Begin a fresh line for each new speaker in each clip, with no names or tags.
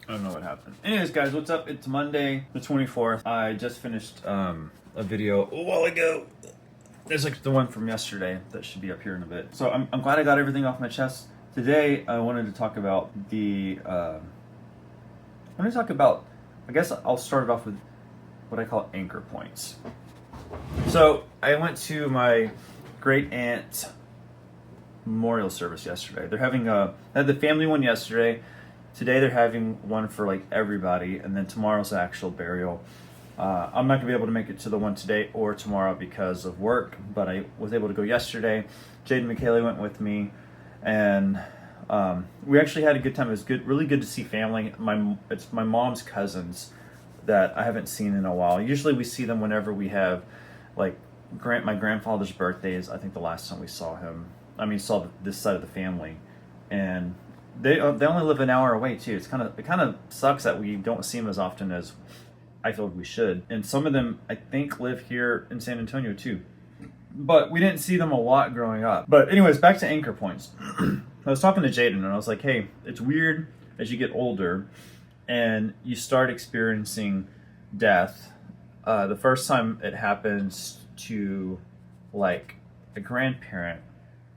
I don't know what happened. Anyways, guys, what's up? It's Monday, the 24th. I just finished a video a while ago. There's like the one from yesterday that should be up here in a bit. So I'm glad I got everything off my chest. Today, I wanted to talk about I guess I'll start it off with what I call anchor points. So I went to my great aunt's memorial service yesterday. They had the family one yesterday. Today they're having one for like everybody, and then tomorrow's the actual burial. I'm not gonna be able to make it to the one today or tomorrow because of work, but I was able to go yesterday. Jade and Michaela went with me, and we actually had a good time. It was really good to see family. It's my mom's cousins that I haven't seen in a while. Usually we see them whenever we have like my grandfather's birthdays. I think the last time we saw this side of the family, and they only live an hour away too. It kind of sucks that we don't see them as often as I feel we should. And some of them I think live here in San Antonio too, but we didn't see them a lot growing up. But anyways, back to anchor points. I was talking to Jaden and I was like, hey, it's weird as you get older and you start experiencing death. The first time it happens to like a grandparent,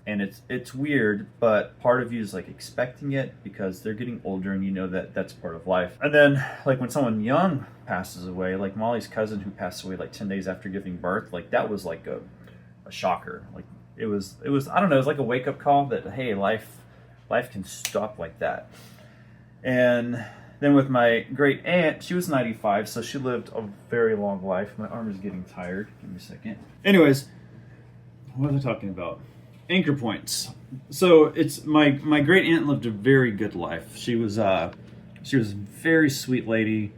and it's weird, but part of you is like expecting it because they're getting older and you know that that's part of life. And then like when someone young passes away, like Molly's cousin who passed away like 10 days after giving birth, like that was like a shocker. Like it was I don't know, it was like a wake-up call that hey, life can stop like that. And then with my great aunt, she was 95, so she lived a very long life. My arm is getting tired. Give me a second. Anyways, what was I talking about? Anchor points. So it's my great aunt lived a very good life. She was a very sweet lady.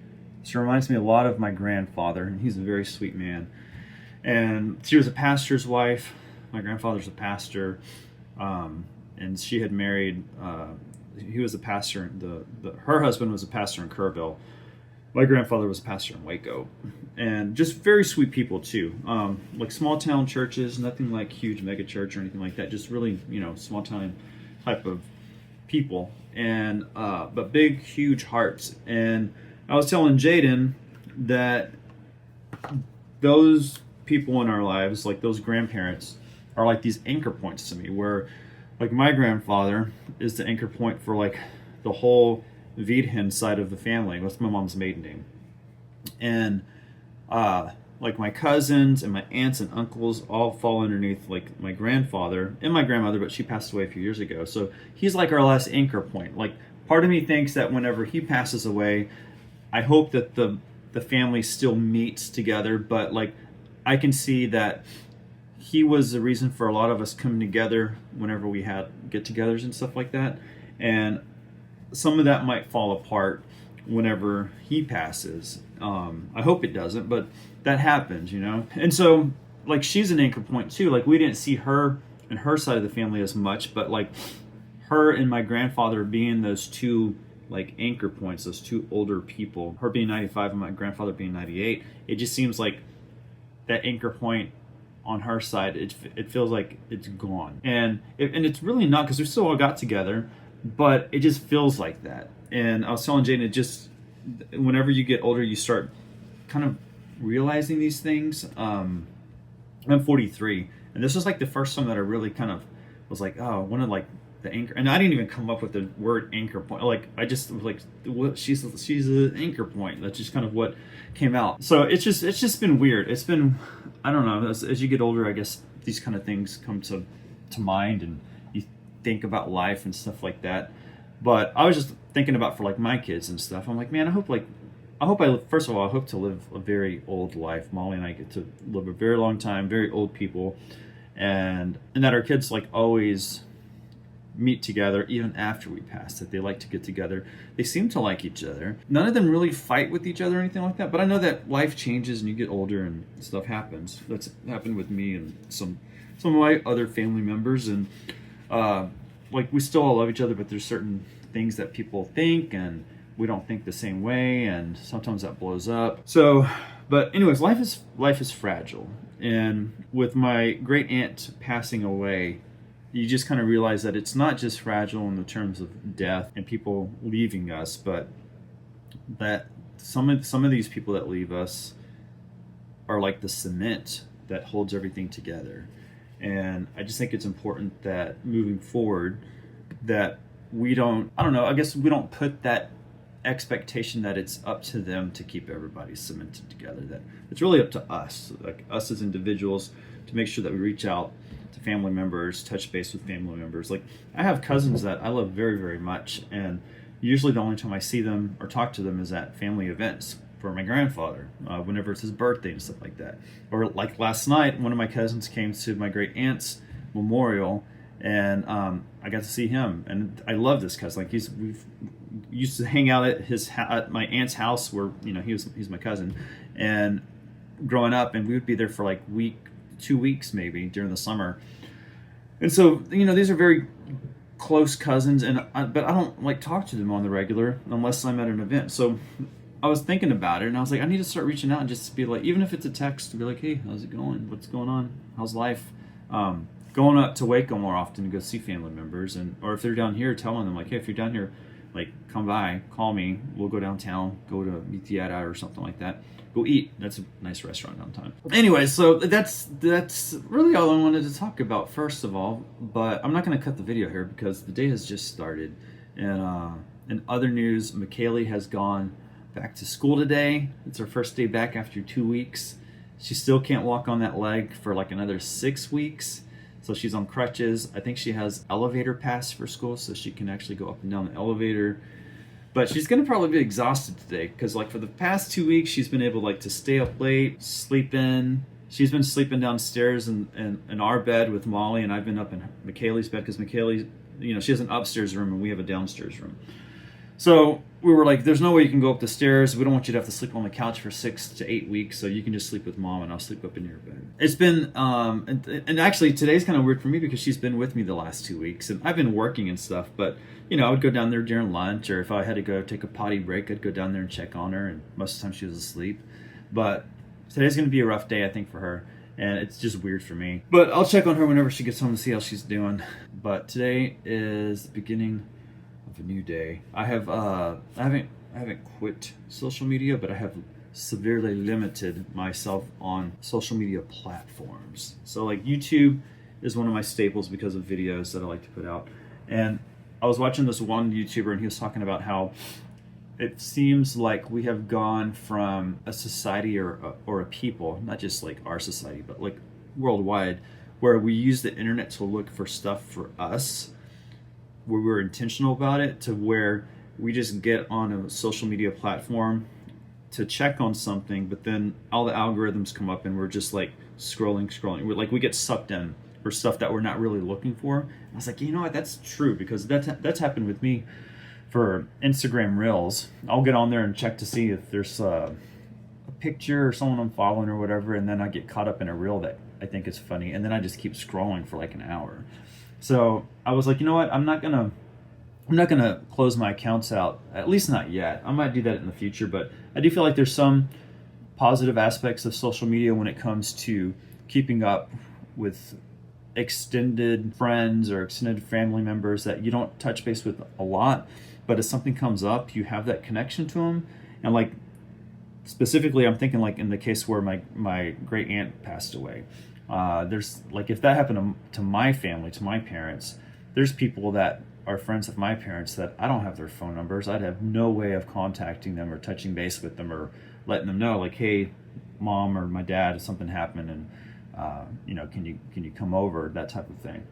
She reminds me a lot of my grandfather, and he's a very sweet man. And she was a pastor's wife. My grandfather's a pastor, and she had married. He was a pastor. Her husband was a pastor in Kerrville. My grandfather was a pastor in Waco, and just very sweet people too. Like small town churches, nothing like huge mega church or anything like that. Just really, small town type of people, and but big, huge hearts. And I was telling Jaden that those people in our lives, like those grandparents, are like these anchor points to me. Where, like my grandfather is the anchor point for like the whole Wiedhen side of the family. That's my mom's maiden name. And like my cousins and my aunts and uncles all fall underneath like my grandfather and my grandmother, but she passed away a few years ago. So he's like our last anchor point. Like part of me thinks that whenever he passes away, I hope that the family still meets together, but like I can see that he was the reason for a lot of us coming together whenever we had get-togethers and stuff like that. And some of that might fall apart whenever he passes. I hope it doesn't, but that happens, And so, like, she's an anchor point too. Like, we didn't see her and her side of the family as much, but like her and my grandfather being those two like anchor points, those two older people, her being 95 and my grandfather being 98, it just seems like that anchor point on her side, it feels like it's gone. And it's really not, because we still all got together, but it just feels like that. And I was telling Jane, it just, whenever you get older, you start kind of realizing these things. I'm 43, and this was like the first time that I really kind of was like, oh, one of like the anchor, and I didn't even come up with the word anchor point. Like I just was like, what, she's an anchor point. That's just kind of what came out. So it's just been weird. It's been, I don't know, as you get older, I guess these kind of things come to mind, and you think about life and stuff like that. But I was just thinking about for like my kids and stuff. I'm like, man, I hope first of all, I hope to live a very old life. Molly and I get to live a very long time, very old people, and that our kids like always meet together even after we pass, that they like to get together. They seem to like each other. None of them really fight with each other or anything like that, but I know that life changes and you get older and stuff happens. That's happened with me and some of my other family members, and like we still all love each other, but there's certain things that people think and we don't think the same way, and sometimes that blows up. So, but anyways, life is fragile. And with my great aunt passing away, you just kind of realize that it's not just fragile in the terms of death and people leaving us, but that some of these people that leave us are like the cement that holds everything together. And I just think it's important that moving forward, that we don't, I don't know, I guess we don't put that expectation that it's up to them to keep everybody cemented together, that it's really up to us, like us as individuals, to make sure that we reach out to family members, touch base with family members. Like, I have cousins that I love very, very much, and usually the only time I see them or talk to them is at family events for my grandfather, whenever it's his birthday and stuff like that. Or like last night, one of my cousins came to my great aunt's memorial, and I got to see him, and I love this cousin. Like, we used to hang out at my aunt's house, where he's my cousin, and growing up, and we would be there for like 2 weeks maybe during the summer. And so these are very close cousins, but I don't like talk to them on the regular unless I'm at an event. So I was thinking about it, and I was like, I need to start reaching out and just be like, even if it's a text, to be like, hey, how's it going? What's going on? How's life? Going up to Waco more often to go see family members, or if they're down here, telling them like, hey, if you're down here, like, come by, call me. We'll go downtown, go to Mitiara or something like that. Go eat. That's a nice restaurant downtown. Anyway, so that's really all I wanted to talk about first of all. But I'm not going to cut the video here because the day has just started. And in other news, McKaylee has gone back to school today. It's her first day back after 2 weeks. She still can't walk on that leg for like another 6 weeks. So she's on crutches. I think she has elevator pass for school, so she can actually go up and down the elevator. But she's gonna probably be exhausted today because, like, for the past 2 weeks, she's been able to stay up late, sleep in. She's been sleeping downstairs in our bed with Molly, and I've been up in McKaylee's bed because McKaylee, she has an upstairs room and we have a downstairs room. So we were like, there's no way you can go up the stairs. We don't want you to have to sleep on the couch for 6 to 8 weeks, so you can just sleep with Mom and I'll sleep up in your bed. It's been, and actually today's kind of weird for me because she's been with me the last 2 weeks, and I've been working and stuff, but I would go down there during lunch, or if I had to go take a potty break, I'd go down there and check on her, and most of the time she was asleep. But today's going to be a rough day, I think, for her, and it's just weird for me. But I'll check on her whenever she gets home to see how she's doing. But today is the beginning of a new day. I haven't quit social media, but I have severely limited myself on social media platforms. So like YouTube is one of my staples because of videos that I like to put out. And I was watching this one YouTuber, and he was talking about how it seems like we have gone from a society or a people, not just like our society, but like worldwide, where we use the internet to look for stuff for us, where we're intentional about it, to where we just get on a social media platform to check on something, but then all the algorithms come up and we're just like scrolling. We get sucked in for stuff that we're not really looking for. And I was like, you know what, that's true, because that's happened with me for Instagram Reels. I'll get on there and check to see if there's a picture or someone I'm following or whatever, and then I get caught up in a reel that I think is funny, and then I just keep scrolling for like an hour. So I was like, you know what, I'm not gonna close my accounts out, at least not yet. I might do that in the future, but I do feel like there's some positive aspects of social media when it comes to keeping up with extended friends or extended family members that you don't touch base with a lot, but if something comes up, you have that connection to them. And like specifically, I'm thinking like in the case where my great aunt passed away, there's like, if that happened to my family, to my parents, there's people that are friends of my parents that I don't have their phone numbers. I'd have no way of contacting them or touching base with them or letting them know like, hey, Mom or my dad, something happened, and can you come over, that type of thing.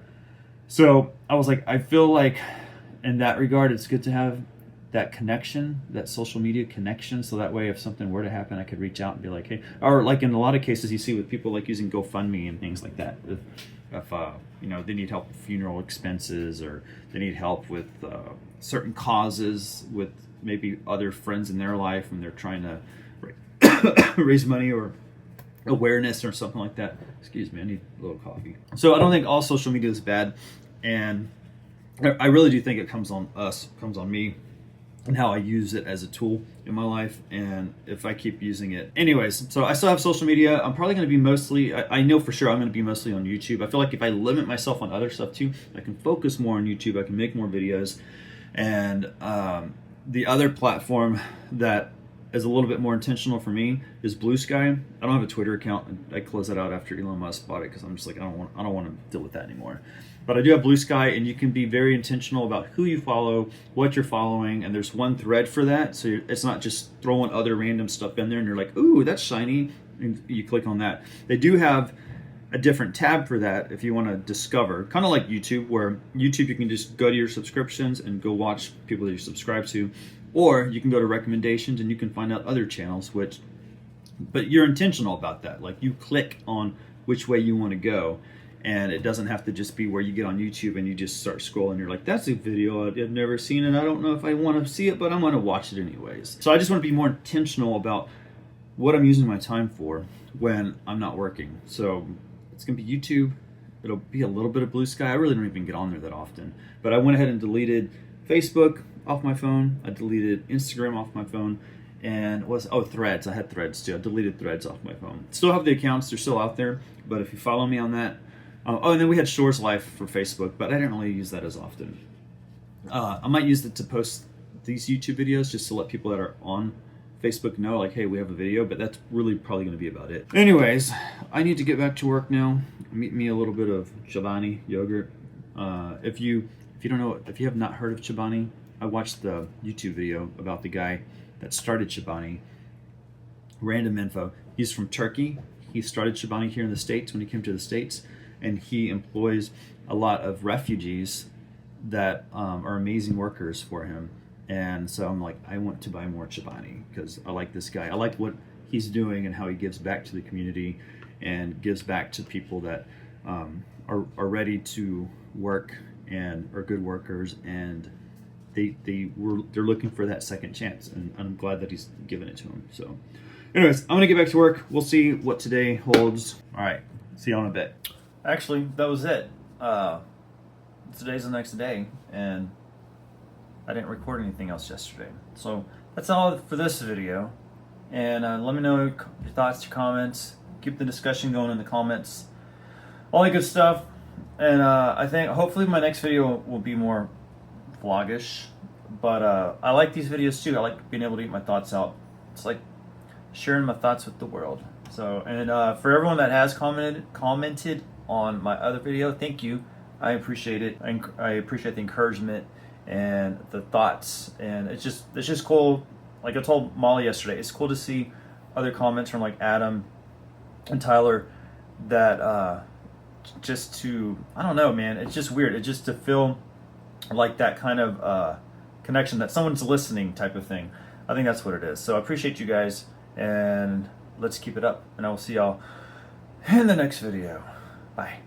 So I was like, I feel like in that regard, it's good to have that connection, that social media connection, so that way if something were to happen, I could reach out and be like, hey, or like in a lot of cases you see with people like using GoFundMe and things like that. If they need help with funeral expenses, or they need help with certain causes with maybe other friends in their life, and they're trying to raise money or awareness or something like that. Excuse me, I need a little coffee. So I don't think all social media is bad, and I really do think it comes on me, and how I use it as a tool in my life, and if I keep using it. Anyways, so I still have social media. I'm probably going to be mostly, I know for sure I'm going to be mostly on YouTube. I feel like if I limit myself on other stuff too, I can focus more on YouTube. I can make more videos, and The other platform that is a little bit more intentional for me is Blue Sky. I don't have a Twitter account, and I closed that out after Elon Musk bought it because I'm just like I don't want to deal with that anymore. But I do have Blue Sky, and you can be very intentional about who you follow, what you're following, and there's one thread for that. So it's not just throwing other random stuff in there, and you're like, ooh, that's shiny, and you click on that. They do have a different tab for that if you want to discover, kind of like YouTube, where YouTube you can just go to your subscriptions and go watch people that you subscribe to, or you can go to recommendations and you can find out other channels, but you're intentional about that. Like you click on which way you want to go, and it doesn't have to just be where you get on YouTube and you just start scrolling. You're like, that's a video I've never seen, and I don't know if I want to see it, but I'm going to watch it anyways. So I just want to be more intentional about what I'm using my time for when I'm not working. So it's going to be YouTube. It'll be a little bit of Blue Sky. I really don't even get on there that often. But I went ahead and deleted Facebook off my phone. I deleted Instagram off my phone. And Threads. I had Threads too. I deleted Threads off my phone. Still have the accounts. They're still out there. But if you follow me on that. And then we had ShoresLife for Facebook. But I didn't really use that as often. I might use it to post these YouTube videos just to let people that are on Facebook know, like, hey, we have a video, but that's really probably going to be about it. Anyways, I need to get back to work now. Meet me a little bit of Chobani yogurt. If you don't know, if you have not heard of Chobani, I watched the YouTube video about the guy that started Chobani. Random info. He's from Turkey. He started Chobani here in the States when he came to the States, and he employs a lot of refugees that are amazing workers for him. And so I'm like, I want to buy more Chobani because I like this guy. I like what he's doing and how he gives back to the community and gives back to people that are ready to work and are good workers, and they're looking for that second chance, and I'm glad that he's given it to them. So anyways, I'm gonna get back to work. We'll see what today holds. All right, see you in a bit. Actually, that was it. Today's the next day, and I didn't record anything else yesterday. So that's all for this video. And let me know your thoughts, your comments. Keep the discussion going in the comments. All that good stuff. And I think hopefully my next video will be more vlogish. But I like these videos too. I like being able to get my thoughts out. It's like sharing my thoughts with the world. So, and for everyone that has commented on my other video, thank you. I appreciate it. I appreciate the encouragement and the thoughts, and it's just cool. Like I told Molly yesterday, it's cool to see other comments from like Adam and Tyler that I don't know, man, it's just weird. It's just to feel like that kind of connection, that someone's listening type of thing. I think that's what it is. So I appreciate you guys, and let's keep it up, and I will see y'all in the next video. Bye.